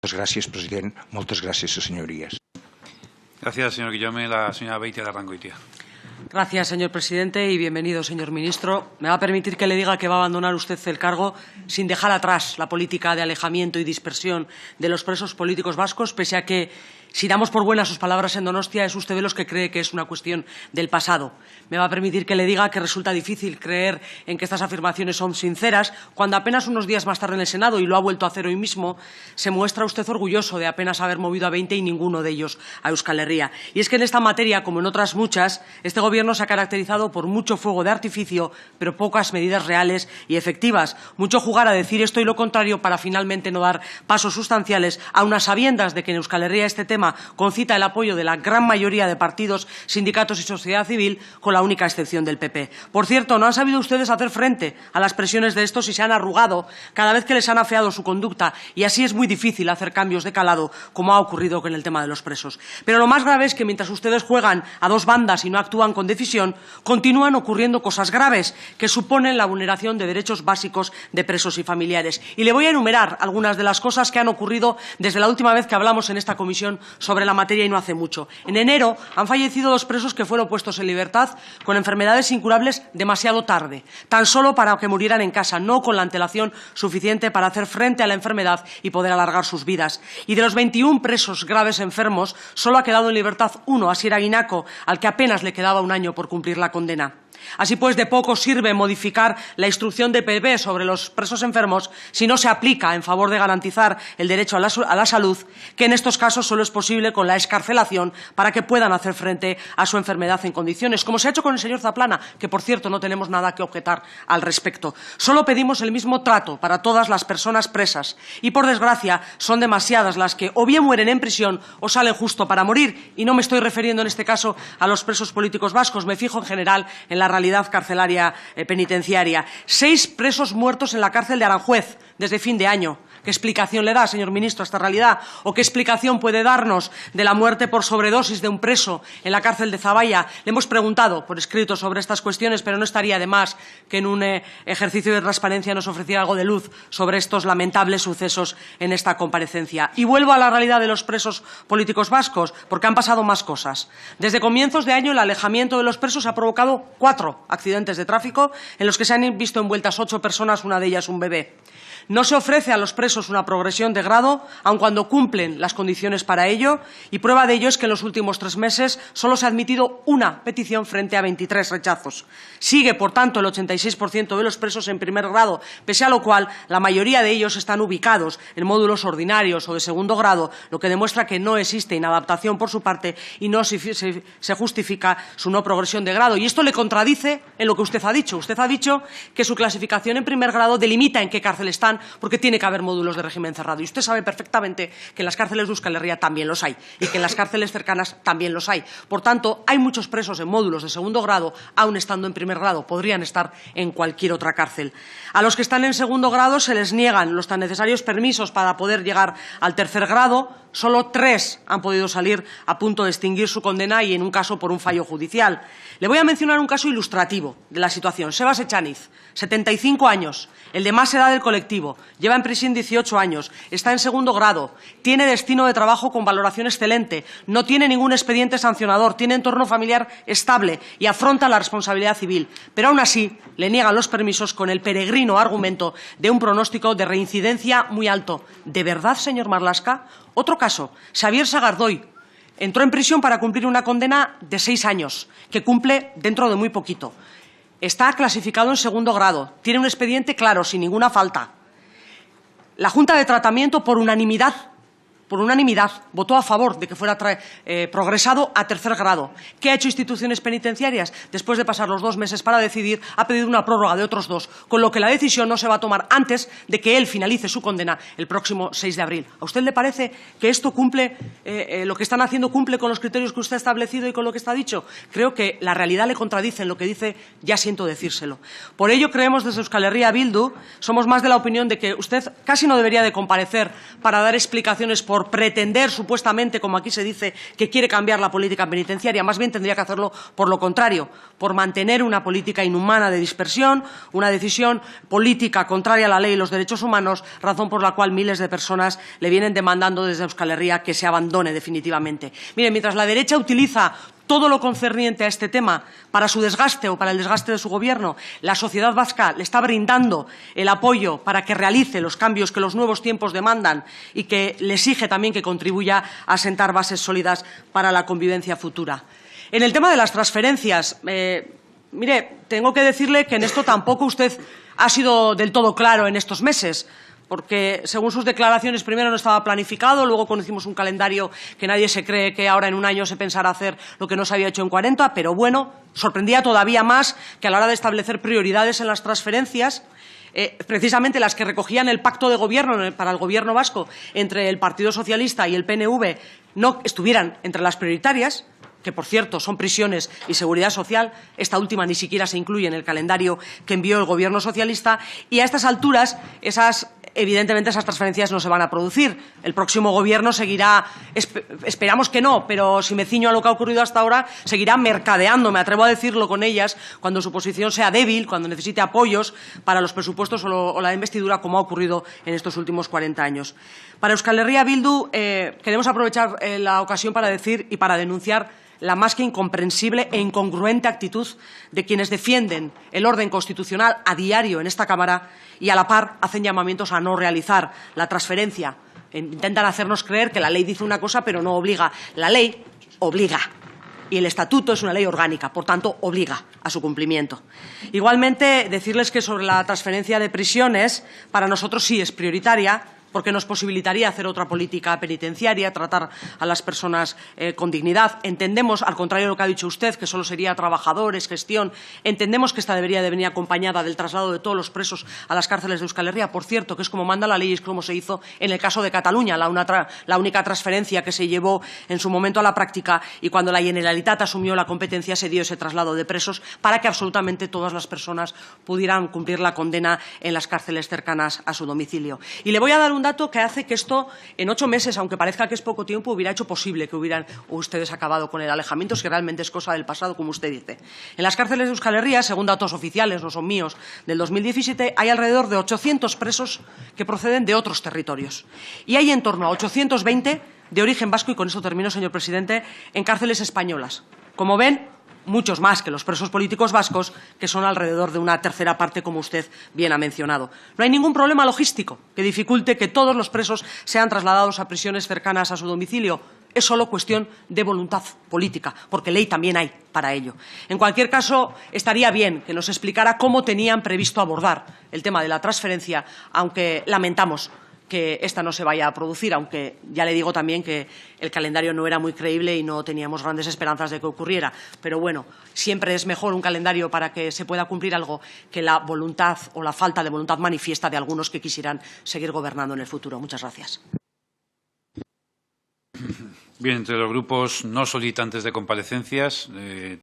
Moltes gràcies, president. Moltes gràcies, senyories. Gracias, señor Guillaume. La señora Beitia de Arrangoitia. Gracias, señor presidente, y bienvenido, señor ministro. Me va a permitir que le diga que va a abandonar usted el cargo sin dejar atrás la política de alejamiento y dispersión de los presos políticos vascos, pese a que, si damos por buenas sus palabras en Donostia, es usted de los que cree que es una cuestión del pasado. Me va a permitir que le diga que resulta difícil creer en que estas afirmaciones son sinceras, cuando apenas unos días más tarde en el Senado, y lo ha vuelto a hacer hoy mismo, se muestra usted orgulloso de apenas haber movido a 20 y ninguno de ellos a Euskal Herria. Y es que en esta materia, como en otras muchas, este Gobierno se ha caracterizado por mucho fuego de artificio, pero pocas medidas reales y efectivas. Mucho jugar a decir esto y lo contrario para finalmente no dar pasos sustanciales, aun a sabiendas de que en Euskal Herria este tema concita el apoyo de la gran mayoría de partidos, sindicatos y sociedad civil, con la única excepción del PP. Por cierto, no han sabido ustedes hacer frente a las presiones de estos y se han arrugado cada vez que les han afeado su conducta, y así es muy difícil hacer cambios de calado, como ha ocurrido con el tema de los presos. Pero lo más grave es que mientras ustedes juegan a dos bandas y no actúan con decisión, continúan ocurriendo cosas graves que suponen la vulneración de derechos básicos de presos y familiares. Y le voy a enumerar algunas de las cosas que han ocurrido desde la última vez que hablamos en esta comisión sobre la materia, y no hace mucho. En enero han fallecido 2 presos que fueron puestos en libertad con enfermedades incurables demasiado tarde, tan solo para que murieran en casa, no con la antelación suficiente para hacer frente a la enfermedad y poder alargar sus vidas. Y de los 21 presos graves enfermos, solo ha quedado en libertad uno, Asier Aguinaco, al que apenas le quedaba un año por cumplir la condena. Así pues, de poco sirve modificar la instrucción de PP sobre los presos enfermos si no se aplica en favor de garantizar el derecho a la salud, que en estos casos solo es posible con la excarcelación para que puedan hacer frente a su enfermedad en condiciones, como se ha hecho con el señor Zaplana, que, por cierto, no tenemos nada que objetar al respecto. Solo pedimos el mismo trato para todas las personas presas y, por desgracia, son demasiadas las que o bien mueren en prisión o salen justo para morir, y no me estoy refiriendo en este caso a los presos políticos vascos, me fijo en general en la realidad carcelaria penitenciaria. 6 presos muertos en la cárcel de Aranjuez desde fin de año. ¿Qué explicación le da, señor ministro, a esta realidad? ¿O qué explicación puede darnos de la muerte por sobredosis de un preso en la cárcel de Zaballa? Le hemos preguntado por escrito sobre estas cuestiones, pero no estaría de más que en un ejercicio de transparencia nos ofreciera algo de luz sobre estos lamentables sucesos en esta comparecencia. Y vuelvo a la realidad de los presos políticos vascos, porque han pasado más cosas. Desde comienzos de año, el alejamiento de los presos ha provocado 4 accidentes de tráfico en los que se han visto envueltas 8 personas, una de ellas un bebé. No se ofrece a los presos una progresión de grado, aun cuando cumplen las condiciones para ello, y prueba de ello es que en los últimos 3 meses solo se ha admitido una petición frente a 23 rechazos. Sigue, por tanto, el 86% de los presos en primer grado, pese a lo cual la mayoría de ellos están ubicados en módulos ordinarios o de segundo grado, lo que demuestra que no existe inadaptación por su parte y no se justifica su no progresión de grado. Y esto le contradice en lo que usted ha dicho. Usted ha dicho que su clasificación en primer grado delimita en qué cárcel están, porque tiene que haber módulos de régimen cerrado. Y usted sabe perfectamente que en las cárceles de Euskal Herria también los hay y que en las cárceles cercanas también los hay. Por tanto, hay muchos presos en módulos de segundo grado, aun estando en primer grado. Podrían estar en cualquier otra cárcel. A los que están en segundo grado se les niegan los tan necesarios permisos para poder llegar al tercer grado. Solo 3 han podido salir a punto de extinguir su condena, y en un caso por un fallo judicial. Le voy a mencionar un caso ilustrativo de la situación. Sebas Echaniz, 75 años, el de más edad del colectivo, lleva en prisión 18 años, está en segundo grado, tiene destino de trabajo con valoración excelente, no tiene ningún expediente sancionador, tiene entorno familiar estable y afronta la responsabilidad civil. Pero aún así le niegan los permisos con el peregrino argumento de un pronóstico de reincidencia muy alto. ¿De verdad, señor Marlaska? Otro caso, Xavier Sagardoy, entró en prisión para cumplir una condena de 6 años, que cumple dentro de muy poquito. Está clasificado en segundo grado, tiene un expediente claro, sin ninguna falta. La Junta de Tratamiento, por unanimidad, votó a favor de que fuera progresado a tercer grado. ¿Qué ha hecho Instituciones Penitenciarias? Después de pasar los 2 meses para decidir, ha pedido una prórroga de otros 2, con lo que la decisión no se va a tomar antes de que él finalice su condena el próximo 6 de abril. ¿A usted le parece que esto cumple, lo que están haciendo cumple con los criterios que usted ha establecido y con lo que está dicho? Creo que la realidad le contradice en lo que dice, ya siento decírselo. Por ello, creemos desde Euskal Herria Bildu, somos más de la opinión de que usted casi no debería de comparecer para dar explicaciones por por pretender supuestamente, como aquí se dice, que quiere cambiar la política penitenciaria. Más bien tendría que hacerlo por lo contrario, por mantener una política inhumana de dispersión, una decisión política contraria a la ley y los derechos humanos, razón por la cual miles de personas le vienen demandando desde Euskal Herria que se abandone definitivamente. Miren, mientras la derecha utiliza todo lo concerniente a este tema para su desgaste o para el desgaste de su gobierno, la sociedad vasca le está brindando el apoyo para que realice los cambios que los nuevos tiempos demandan y que le exige también que contribuya a sentar bases sólidas para la convivencia futura. En el tema de las transferencias, mire, tengo que decirle que en esto tampoco usted ha sido del todo claro en estos meses, porque según sus declaraciones primero no estaba planificado, luego conocimos un calendario que nadie se cree que ahora en un año se pensará hacer lo que no se había hecho en 40, pero bueno, sorprendía todavía más que a la hora de establecer prioridades en las transferencias, precisamente las que recogían el pacto de gobierno para el gobierno vasco entre el Partido Socialista y el PNV no estuvieran entre las prioritarias, que por cierto son prisiones y seguridad social. Esta última ni siquiera se incluye en el calendario que envió el Gobierno socialista, y a estas alturas evidentemente esas transferencias no se van a producir. El próximo Gobierno seguirá, esperamos que no, pero si me ciño a lo que ha ocurrido hasta ahora, seguirá mercadeando, me atrevo a decirlo, con ellas cuando su posición sea débil, cuando necesite apoyos para los presupuestos o la investidura, como ha ocurrido en estos últimos 40 años. Para Euskal Herria Bildu queremos aprovechar la ocasión para decir y para denunciar la más que incomprensible e incongruente actitud de quienes defienden el orden constitucional a diario en esta Cámara y a la par hacen llamamientos a no realizar la transferencia. Intentan hacernos creer que la ley dice una cosa pero no obliga. La ley obliga. Y el estatuto es una ley orgánica, por tanto, obliga a su cumplimiento. Igualmente, decirles que sobre la transferencia de prisiones, para nosotros sí es prioritaria, porque nos posibilitaría hacer otra política penitenciaria, tratar a las personas con dignidad. Entendemos, al contrario de lo que ha dicho usted, que solo sería trabajadores, gestión, entendemos que esta debería de venir acompañada del traslado de todos los presos a las cárceles de Euskal Herria, por cierto, que es como manda la ley y es como se hizo en el caso de Cataluña, la única transferencia que se llevó en su momento a la práctica, y cuando la Generalitat asumió la competencia se dio ese traslado de presos para que absolutamente todas las personas pudieran cumplir la condena en las cárceles cercanas a su domicilio. Y le voy a dar un dato que hace que esto, en 8 meses, aunque parezca que es poco tiempo, hubiera hecho posible que hubieran ustedes acabado con el alejamiento, si realmente es cosa del pasado, como usted dice. En las cárceles de Euskal Herria, según datos oficiales, no son míos, del 2017, hay alrededor de 800 presos que proceden de otros territorios. Y hay en torno a 820 de origen vasco, y con eso termino, señor presidente, en cárceles españolas. Como ven, muchos más que los presos políticos vascos, que son alrededor de una tercera parte, como usted bien ha mencionado. No hay ningún problema logístico que dificulte que todos los presos sean trasladados a prisiones cercanas a su domicilio. Es solo cuestión de voluntad política, porque ley también hay para ello. En cualquier caso, estaría bien que nos explicara cómo tenían previsto abordar el tema de la transferencia, aunque lamentamos que esta no se vaya a producir, aunque ya le digo también que el calendario no era muy creíble y no teníamos grandes esperanzas de que ocurriera. Pero bueno, siempre es mejor un calendario para que se pueda cumplir algo que la voluntad o la falta de voluntad manifiesta de algunos que quisieran seguir gobernando en el futuro. Muchas gracias. Bien, entre los grupos no solicitantes de comparecencias,